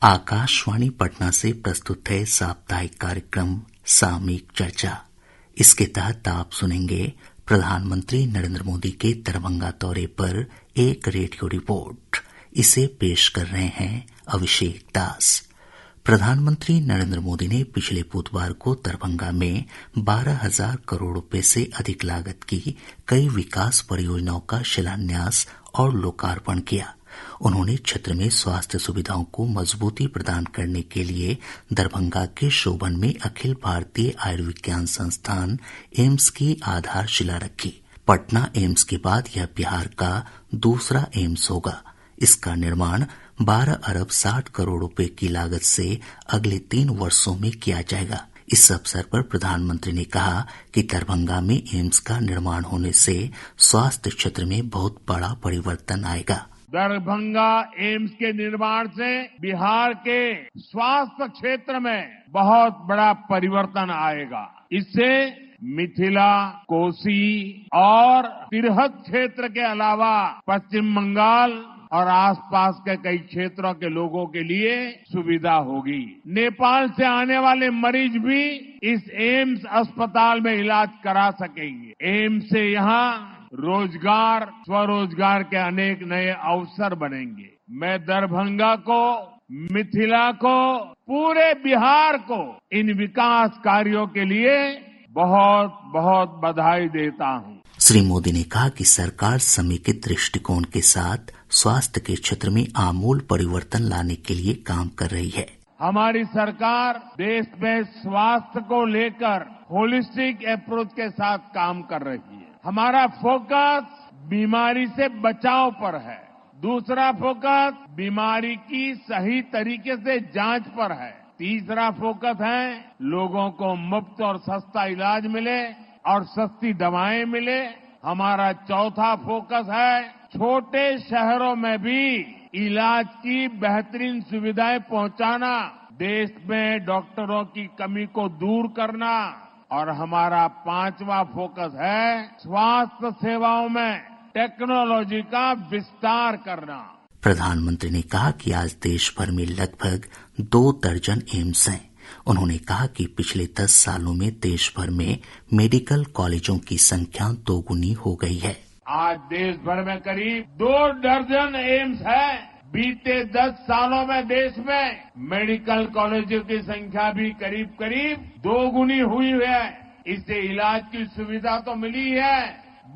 आकाशवाणी पटना से प्रस्तुत है साप्ताहिक कार्यक्रम सामयिक चर्चा। इसके तहत आप सुनेंगे प्रधानमंत्री नरेंद्र मोदी के दरभंगा दौरे पर एक रेडियो रिपोर्ट। इसे पेश कर रहे हैं अभिषेक दास। प्रधानमंत्री नरेंद्र मोदी ने पिछले बुधवार को दरभंगा में 12,000 करोड़ रुपए से अधिक लागत की कई विकास परियोजनाओं का शिलान्यास और लोकार्पण किया। उन्होंने क्षेत्र में स्वास्थ्य सुविधाओं को मजबूती प्रदान करने के लिए दरभंगा के शोभन में अखिल भारतीय आयुर्विज्ञान संस्थान एम्स की आधारशिला रखी। पटना एम्स के बाद यह बिहार का दूसरा एम्स होगा। इसका निर्माण 12 अरब 60 करोड़ रुपए की लागत से अगले 3 वर्षों में किया जाएगा। इस अवसर पर प्रधानमंत्री ने कहा कि दरभंगा में एम्स का निर्माण होने से स्वास्थ्य क्षेत्र में बहुत बड़ा परिवर्तन आएगा। दरभंगा एम्स के निर्माण से बिहार के स्वास्थ्य क्षेत्र में बहुत बड़ा परिवर्तन आएगा। इससे मिथिला, कोसी और तिरहुत क्षेत्र के अलावा पश्चिम बंगाल और आसपास के कई क्षेत्रों के लोगों के लिए सुविधा होगी। नेपाल से आने वाले मरीज भी इस एम्स अस्पताल में इलाज करा सकेंगे। एम्स से यहाँ रोजगार, स्वरोजगार के अनेक नए अवसर बनेंगे। मैं दरभंगा को, मिथिला को, पूरे बिहार को इन विकास कार्यों के लिए बहुत बहुत बधाई देता हूँ। श्री मोदी ने कहा कि सरकार समेकित दृष्टिकोण के साथ स्वास्थ्य के क्षेत्र में आमूल परिवर्तन लाने के लिए काम कर रही है। हमारी सरकार देश में स्वास्थ्य को लेकर होलिस्टिक अप्रोच के साथ काम कर रही है। हमारा फोकस बीमारी से बचाव पर है। दूसरा फोकस बीमारी की सही तरीके से जांच पर है। तीसरा फोकस है लोगों को मुफ्त और सस्ता इलाज मिले और सस्ती दवाएं मिले। हमारा चौथा फोकस है छोटे शहरों में भी इलाज की बेहतरीन सुविधाएं पहुंचाना, देश में डॉक्टरों की कमी को दूर करना। और हमारा पांचवा फोकस है स्वास्थ्य सेवाओं में टेक्नोलॉजी का विस्तार करना। प्रधानमंत्री ने कहा कि आज देश भर में लगभग 2 दर्जन एम्स हैं। उन्होंने कहा कि पिछले 10 सालों में देश भर में मेडिकल कॉलेजों की संख्या 2 गुनी हो गई है। आज देश भर में करीब 2 दर्जन एम्स है। बीते 10 सालों में देश में मेडिकल कॉलेजों की संख्या भी करीब करीब 2 गुनी हुई है। इससे इलाज की सुविधा तो मिली है,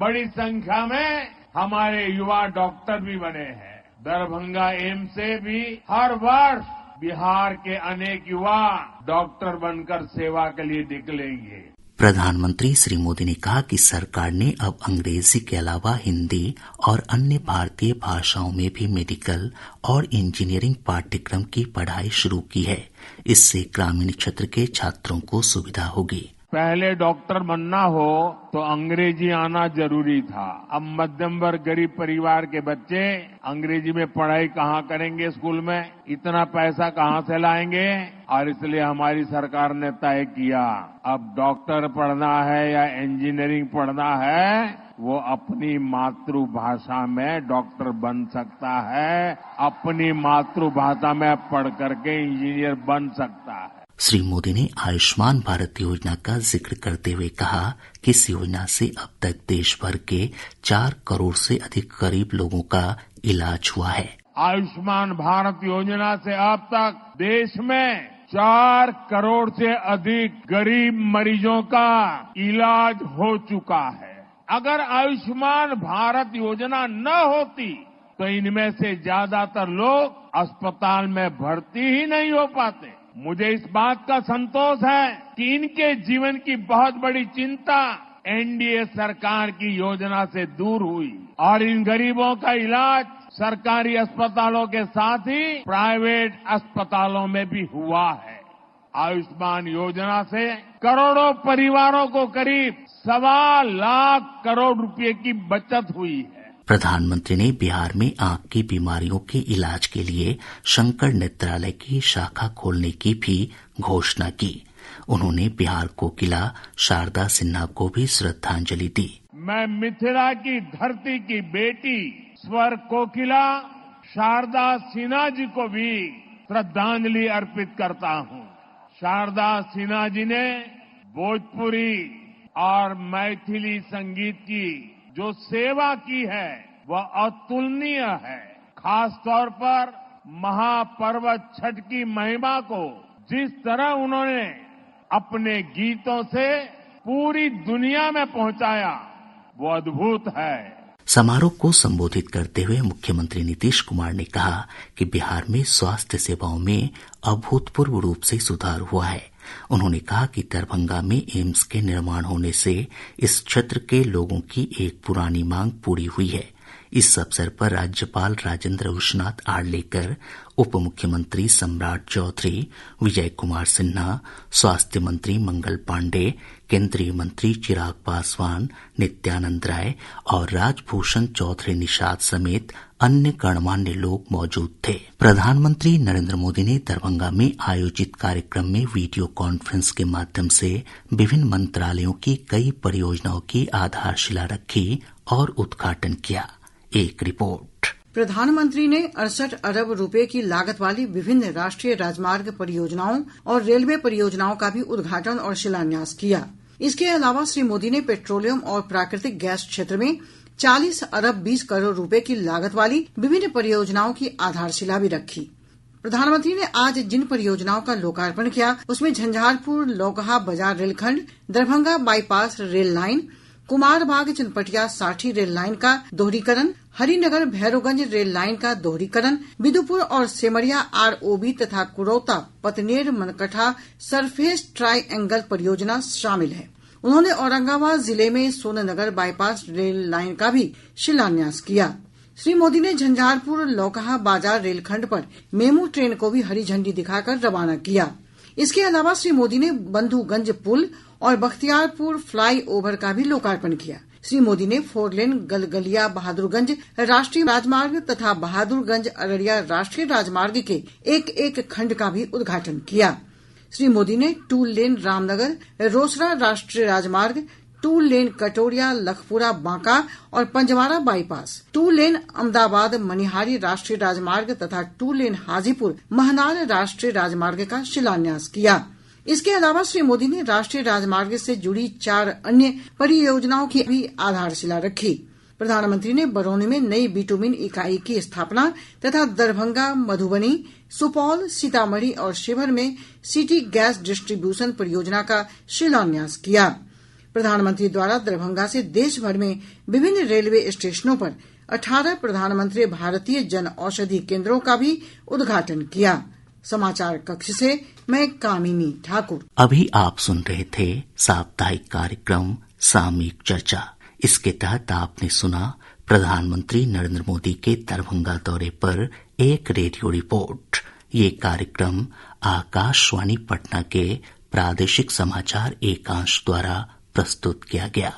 बड़ी संख्या में हमारे युवा डॉक्टर भी बने हैं। दरभंगा एम्स से भी हर वर्ष बिहार के अनेक युवा डॉक्टर बनकर सेवा के लिए निकलेंगे। प्रधानमंत्री श्री मोदी ने कहा कि सरकार ने अब अंग्रेजी के अलावा हिंदी और अन्य भारतीय भाषाओं में भी मेडिकल और इंजीनियरिंग पाठ्यक्रम की पढ़ाई शुरू की है। इससे ग्रामीण क्षेत्र के छात्रों को सुविधा होगी। पहले डॉक्टर बनना हो तो अंग्रेजी आना जरूरी था। अब मध्यम वर्ग गरीब परिवार के बच्चे अंग्रेजी में पढ़ाई कहाँ करेंगे? स्कूल में इतना पैसा कहाँ से लाएंगे? और इसलिए हमारी सरकार ने तय किया अब डॉक्टर पढ़ना है या इंजीनियरिंग पढ़ना है, वो अपनी मातृभाषा में डॉक्टर बन सकता है, अपनी मातृभाषा में पढ़ करके इंजीनियर बन सकता है। श्री मोदी ने आयुष्मान भारत योजना का जिक्र करते हुए कहा कि इस योजना से अब तक देश भर के 4 करोड़ से अधिक गरीब लोगों का इलाज हुआ है। आयुष्मान भारत योजना से अब तक देश में 4 करोड़ से अधिक गरीब मरीजों का इलाज हो चुका है। अगर आयुष्मान भारत योजना न होती तो इनमें से ज्यादातर लोग अस्पताल में भर्ती ही नहीं हो पाते। मुझे इस बात का संतोष है कि इनके जीवन की बहुत बड़ी चिंता एनडीए सरकार की योजना से दूर हुई और इन गरीबों का इलाज सरकारी अस्पतालों के साथ ही प्राइवेट अस्पतालों में भी हुआ है। आयुष्मान योजना से करोड़ों परिवारों को करीब 1.25 लाख करोड़ रुपए की बचत हुई है। प्रधानमंत्री ने बिहार में आंख की बीमारियों के इलाज के लिए शंकर नेत्रालय की शाखा खोलने की भी घोषणा की। उन्होंने बिहार कोकिला शारदा सिन्हा को भी श्रद्धांजलि दी। मैं मिथिला की धरती की बेटी स्वर कोकिला शारदा सिन्हा जी को भी श्रद्धांजलि अर्पित करता हूं। शारदा सिन्हा जी ने भोजपुरी और मैथिली संगीत की जो सेवा की है वह अतुलनीय है। खास तौर पर महापर्व छठ की महिमा को जिस तरह उन्होंने अपने गीतों से पूरी दुनिया में पहुंचाया वो अद्भुत है। समारोह को संबोधित करते हुए मुख्यमंत्री नीतीश कुमार ने कहा कि बिहार में स्वास्थ्य सेवाओं में अभूतपूर्व रूप से सुधार हुआ है। उन्होंने कहा कि दरभंगा में एम्स के निर्माण होने से इस क्षेत्र के लोगों की एक पुरानी मांग पूरी हुई है। इस अवसर पर राज्यपाल राजेंद्र विश्वनाथ आर्लेकर, उप मुख्यमंत्री सम्राट चौधरी, विजय कुमार सिन्हा, स्वास्थ्य मंत्री मंगल पांडेय, केंद्रीय मंत्री चिराग पासवान, नित्यानंद राय और राजभूषण चौधरी निषाद समेत अन्य गणमान्य लोग मौजूद थे। प्रधानमंत्री नरेंद्र मोदी ने दरभंगा में आयोजित कार्यक्रम में वीडियो कॉन्फ्रेंस के माध्यम से विभिन्न मंत्रालयों की कई परियोजनाओं की आधारशिला रखी और उद्घाटन किया। एक रिपोर्ट। प्रधानमंत्री ने 68 अरब रुपए की लागत वाली विभिन्न राष्ट्रीय राजमार्ग परियोजनाओं और रेलवे परियोजनाओं का भी उद्घाटन और शिलान्यास किया। इसके अलावा श्री मोदी ने पेट्रोलियम और प्राकृतिक गैस क्षेत्र में 40 अरब 20 करोड़ रुपए की लागत वाली विभिन्न परियोजनाओं की आधारशिला भी रखी। प्रधानमंत्री ने आज जिन परियोजनाओं का लोकार्पण किया उसमें झंझारपुर लौकहा बाजार रेलखंड, Darbhanga bypass rail line, Kumarbagh Chanpatia साठी रेल लाइन का दोहरीकरण, हरिनगर भैरवगंज रेल लाइन का दोहरीकरण, बिदुपुर और सेमरिया आरओबी तथा कुरौता पतनेर मनकठा सरफेस ट्राई परियोजना शामिल है। उन्होंने औरंगाबाद जिले में सोननगर बाईपास रेल लाइन का भी शिलान्यास किया। श्री मोदी ने झंझारपुर लौकहा बाजार रेलखंड पर मेमू ट्रेन को भी हरी झंडी दिखाकर रवाना किया। इसके अलावा श्री मोदी ने बंधुगंज पुल और बख्तियारपुर फ्लाई ओवर का भी लोकार्पण किया। श्री मोदी ने 4 लेन गलगलिया बहादुरगंज राष्ट्रीय राजमार्ग तथा बहादुरगंज अररिया राष्ट्रीय राजमार्ग के एक खंड का भी उद्घाटन किया। श्री मोदी ने 2 लेन रामनगर रोसड़ा राष्ट्रीय राजमार्ग, 2 लेन कटोरिया लखपुरा बांका और पंजवारा बाईपास, 2 लेन अहमदाबाद मनिहारी राष्ट्रीय राजमार्ग तथा 2 लेन हाजीपुर महनार राष्ट्रीय राजमार्ग का शिलान्यास किया। इसके अलावा श्री मोदी ने राष्ट्रीय राजमार्ग से जुड़ी 4 अन्य परियोजनाओं की भी आधारशिला रखी। प्रधानमंत्री ने बरौनी में नई बिटुमिन इकाई की स्थापना तथा दरभंगा, मधुबनी, सुपौल, सीतामढ़ी और शिवहर में सिटी गैस डिस्ट्रीब्यूशन परियोजना का शिलान्यास किया। प्रधानमंत्री द्वारा दरभंगा से देश भर में विभिन्न रेलवे स्टेशनों पर 18 प्रधानमंत्री भारतीय जन औषधि केंद्रों का भी उद्घाटन किया। समाचार कक्ष से मैं कामिनी ठाकुर। अभी आप सुन रहे थे साप्ताहिक कार्यक्रम सामयिक चर्चा। इसके तहत आपने सुना प्रधानमंत्री नरेंद्र मोदी के दरभंगा दौरे पर एक रेडियो रिपोर्ट। ये कार्यक्रम आकाशवाणी पटना के प्रादेशिक समाचार एकांश द्वारा प्रस्तुत किया गया।